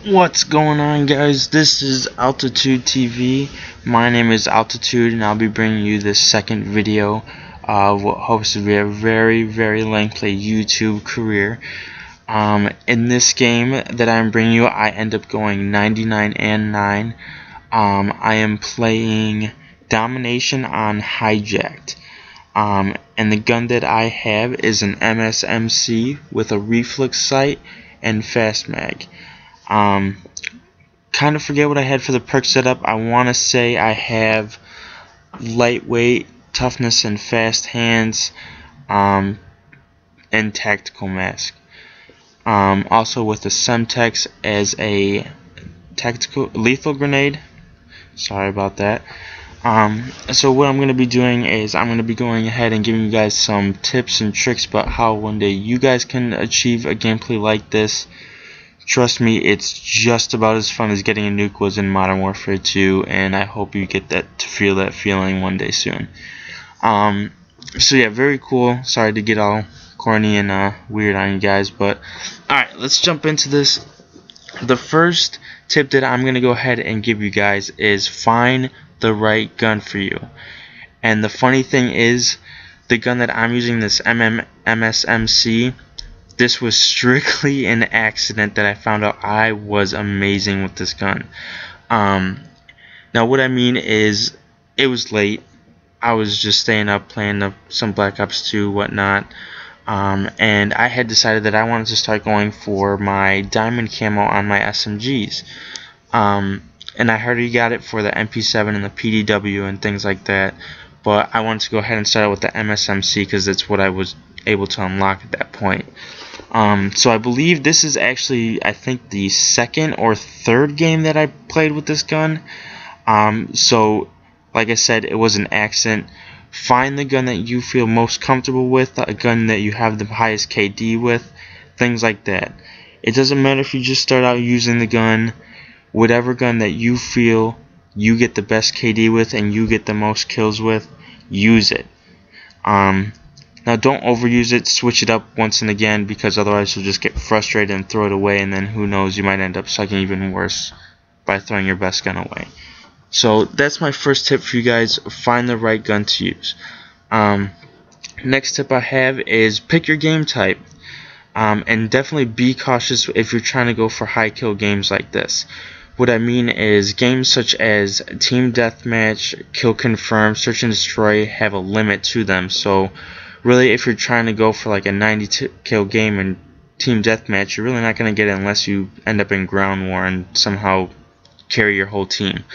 What's going on, guys? This is Altitude TV. My name is Altitude, and I'll be bringing you this second video of what hopes to be a very lengthy YouTube career. In this game that I'm bringing you, I end up going 99 and 9. I am playing Domination on Hijacked. And the gun that I have is an MSMC with a reflex sight and fast mag. Kind of forget what I had for the perk setup. I want to say I have lightweight, toughness, and fast hands, and tactical mask. Also with the Semtex as a tactical lethal grenade. Sorry about that. So what I'm going to be doing is I'm going to be going ahead and giving you guys some tips and tricks about how one day you guys can achieve a gameplay like this. Trust me, it's just about as fun as getting a nuke was in Modern Warfare 2, and I hope you get to feel that feeling one day soon. So yeah, very cool. Sorry to get all corny and weird on you guys, but alright, let's jump into this. The first tip that I'm going to go ahead and give you guys is find the right gun for you. And the funny thing is, the gun that I'm using, this MSMC, this was strictly an accident that I found out I was amazing with this gun. Now what I mean is, it was late. I was just staying up playing some Black Ops 2 whatnot. And I had decided that I wanted to start going for my diamond camo on my SMGs. And I heard you got it for the MP7 and the PDW and things like that. But I wanted to go ahead and start out with the MSMC because that's what I was able to unlock at that point. So I believe this is actually, I think, the second or third game that I played with this gun. So like I said, it was an accident. Find the gun that you feel most comfortable with, a gun that you have the highest KD with, things like that. It doesn't matter if you just start out using the gun. Whatever gun that you feel you get the best KD with and you get the most kills with, use it. Now don't overuse it, switch it up once and again, because otherwise you'll just get frustrated and throw it away, and then who knows, you might end up sucking even worse by throwing your best gun away. So that's my first tip for you guys, find the right gun to use. Next tip I have is pick your game type. And definitely be cautious if you're trying to go for high kill games like this. What I mean is games such as Team Deathmatch, Kill Confirm, Search and Destroy have a limit to them. So really, if you're trying to go for like a 90 kill game in Team Deathmatch, you're really not going to get it unless you end up in Ground War and somehow carry your whole team.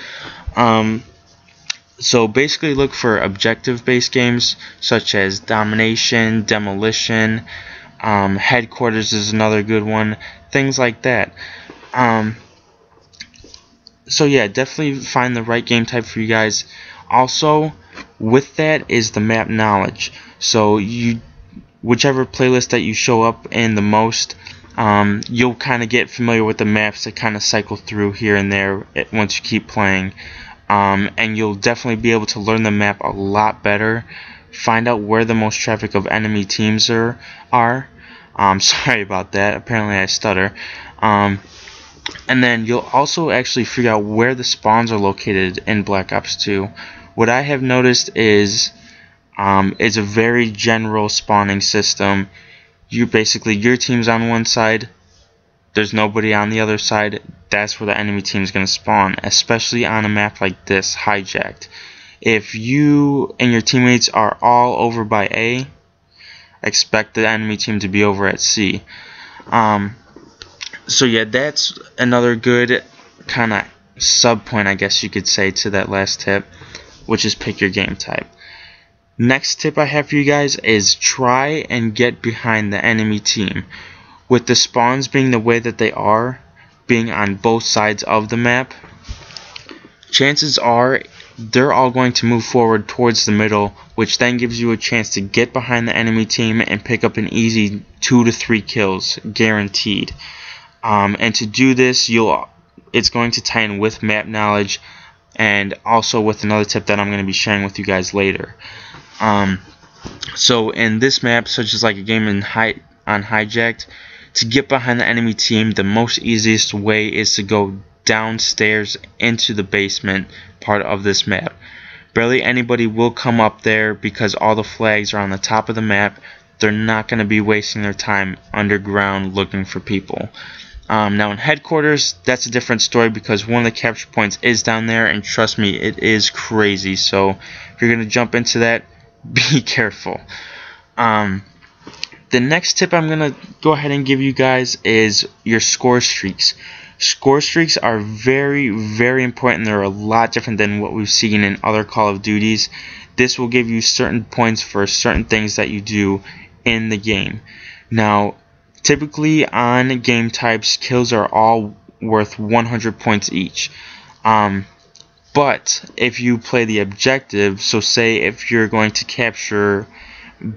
So basically look for objective based games such as Domination, Demolition, Headquarters is another good one, things like that. So yeah, definitely find the right game type for you guys. Also, with that is the map knowledge. So whichever playlist that you show up in the most, you'll kind of get familiar with the maps that kind of cycle through here and there once you keep playing. And you'll definitely be able to learn the map a lot better. Find out where the most traffic of enemy teams are. Sorry about that. Apparently I stutter. And then you'll also actually figure out where the spawns are located in Black Ops 2. What I have noticed is it's a very general spawning system. Your team's on one side, there's nobody on the other side. That's where the enemy team is going to spawn, especially on a map like this, Hijacked. If you and your teammates are all over by A, expect the enemy team to be over at C. So yeah, that's another good kind of sub point, I guess you could say, to that last tip, which is pick your game type. Next tip I have for you guys is try and get behind the enemy team. With the spawns being the way that they are, being on both sides of the map, chances are they're all going to move forward towards the middle, which then gives you a chance to get behind the enemy team and pick up an easy 2 to 3 kills, guaranteed. And to do this, it's going to tie in with map knowledge, and also with another tip that I'm going to be sharing with you guys later. So in this map, such as like a game on Hijacked, To get behind the enemy team, the most easiest way is to go downstairs into the basement part of this map. Barely anybody will come up there because all the flags are on the top of the map. They're not going to be wasting their time underground looking for people. Now in headquarters, that's a different story because one of the capture points is down there, and trust me, it is crazy. So if you're going to jump into that, be careful. The next tip I'm going to go ahead and give you guys is your score streaks. Score streaks are very, very important. They're a lot different than what we've seen in other Call of Duties. This will give you certain points for certain things that you do in the game. Now, typically on game types, kills are all worth 100 points each. But if you play the objective, so say if you're going to capture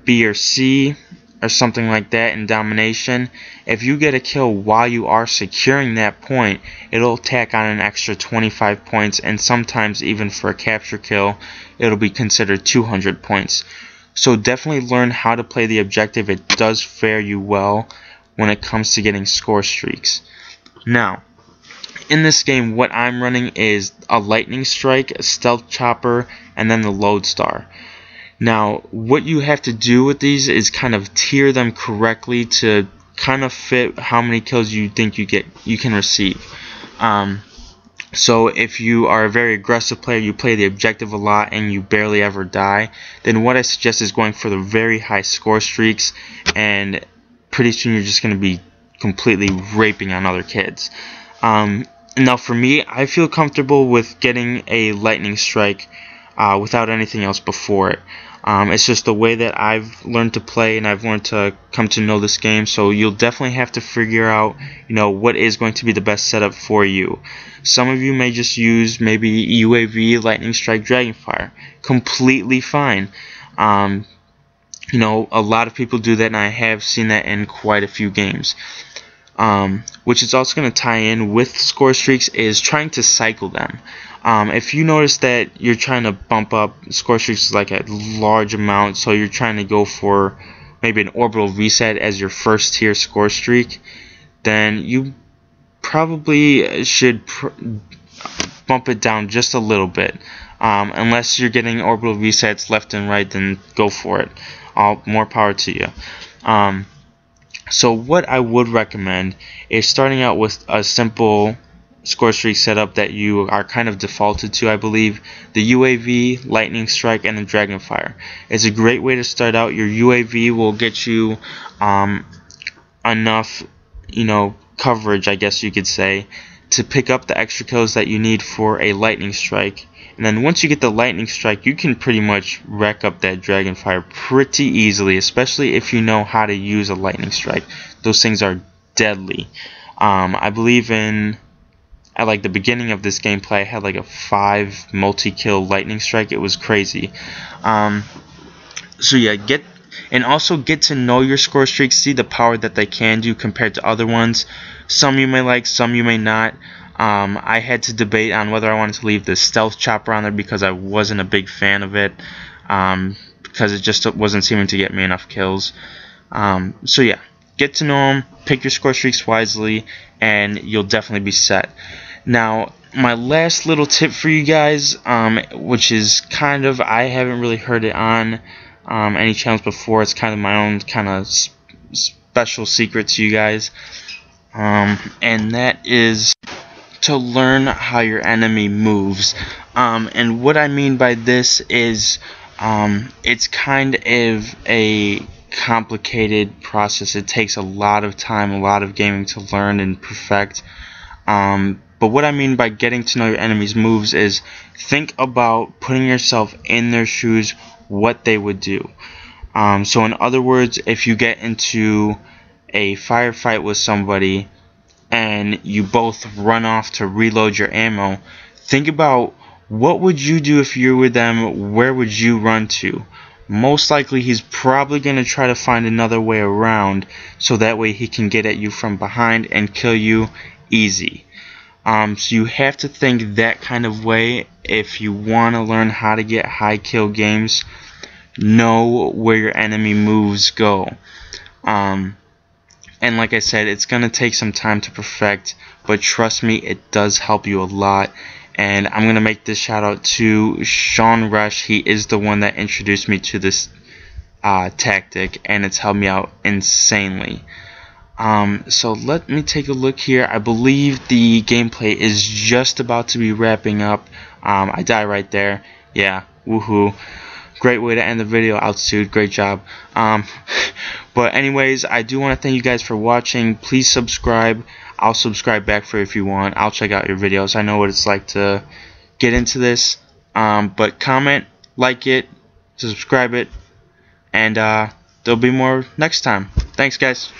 B or C or something like that in domination, if you get a kill while you are securing that point, it'll tack on an extra 25 points, and sometimes even for a capture kill, it'll be considered 200 points. So definitely learn how to play the objective. It does fare you well when it comes to getting score streaks. Now, in this game, what I'm running is a lightning strike, a stealth chopper, and then the lodestar. Now, what you have to do with these is kind of tier them correctly to kind of fit how many kills you think you can receive. So if you are a very aggressive player, you play the objective a lot, and you barely ever die, then what I suggest is going for the very high score streaks, and pretty soon you're just going to be completely raping on other kids. Now for me, I feel comfortable with getting a lightning strike without anything else before it. It's just the way that I've learned to play, and I've learned to come to know this game. So you'll definitely have to figure out, what is going to be the best setup for you. Some of you may just use maybe UAV, lightning strike, dragonfire. Completely fine. A lot of people do that, and I have seen that in quite a few games. Which is also going to tie in with score streaks is trying to cycle them. If you notice that you're trying to bump up score streaks like a large amount, so you're trying to go for maybe an orbital reset as your first tier score streak, then you probably should bump it down just a little bit. Unless you're getting orbital resets left and right, then go for it. More power to you. So what I would recommend is starting out with a simple score streak setup that you are kind of defaulted to, I believe. The UAV, lightning strike, and the dragonfire. It's a great way to start out. Your UAV will get you enough, coverage, I guess you could say, to pick up the extra kills that you need for a lightning strike. And then once you get the lightning strike, you can pretty much rack up that dragonfire pretty easily, especially if you know how to use a lightning strike. Those things are deadly. I believe at like the beginning of this gameplay, I had like a 5 multi-kill lightning strike. It was crazy. So yeah, get to know your score streaks, see the power that they can do compared to other ones. Some you may like, some you may not. I had to debate on whether I wanted to leave the stealth chopper on there because I wasn't a big fan of it, because it just wasn't seeming to get me enough kills. So yeah, get to know them, pick your score streaks wisely, and you'll definitely be set. Now, my last little tip for you guys, which is kind of, I haven't really heard it on any channels before. It's kind of my own kind of special secret to you guys, and that is to learn how your enemy moves. And what I mean by this is it's kind of a complicated process. It takes a lot of time, a lot of gaming to learn and perfect. But what I mean by getting to know your enemy's moves is think about putting yourself in their shoes, what they would do. So in other words, if you get into a firefight with somebody and you both run off to reload your ammo, think about what would you do if you were them, where would you run to? Most likely he's probably going to try to find another way around, so that way he can get at you from behind and kill you easy. So you have to think that kind of way if you want to learn how to get high kill games. Know where your enemy moves go. And like I said, it's gonna take some time to perfect, but trust me, it does help you a lot. And I'm gonna make this shout out to Sean Rush. He is the one that introduced me to this tactic, and it's helped me out insanely. So let me take a look here. I believe the gameplay is just about to be wrapping up. I die right there. Yeah, woohoo. Great way to end the video, Altitude. Great job. But anyways, I do want to thank you guys for watching. Please subscribe. I'll subscribe back for you if you want. I'll check out your videos. I know what it's like to get into this. But comment, like it, subscribe it, and there'll be more next time. Thanks, guys.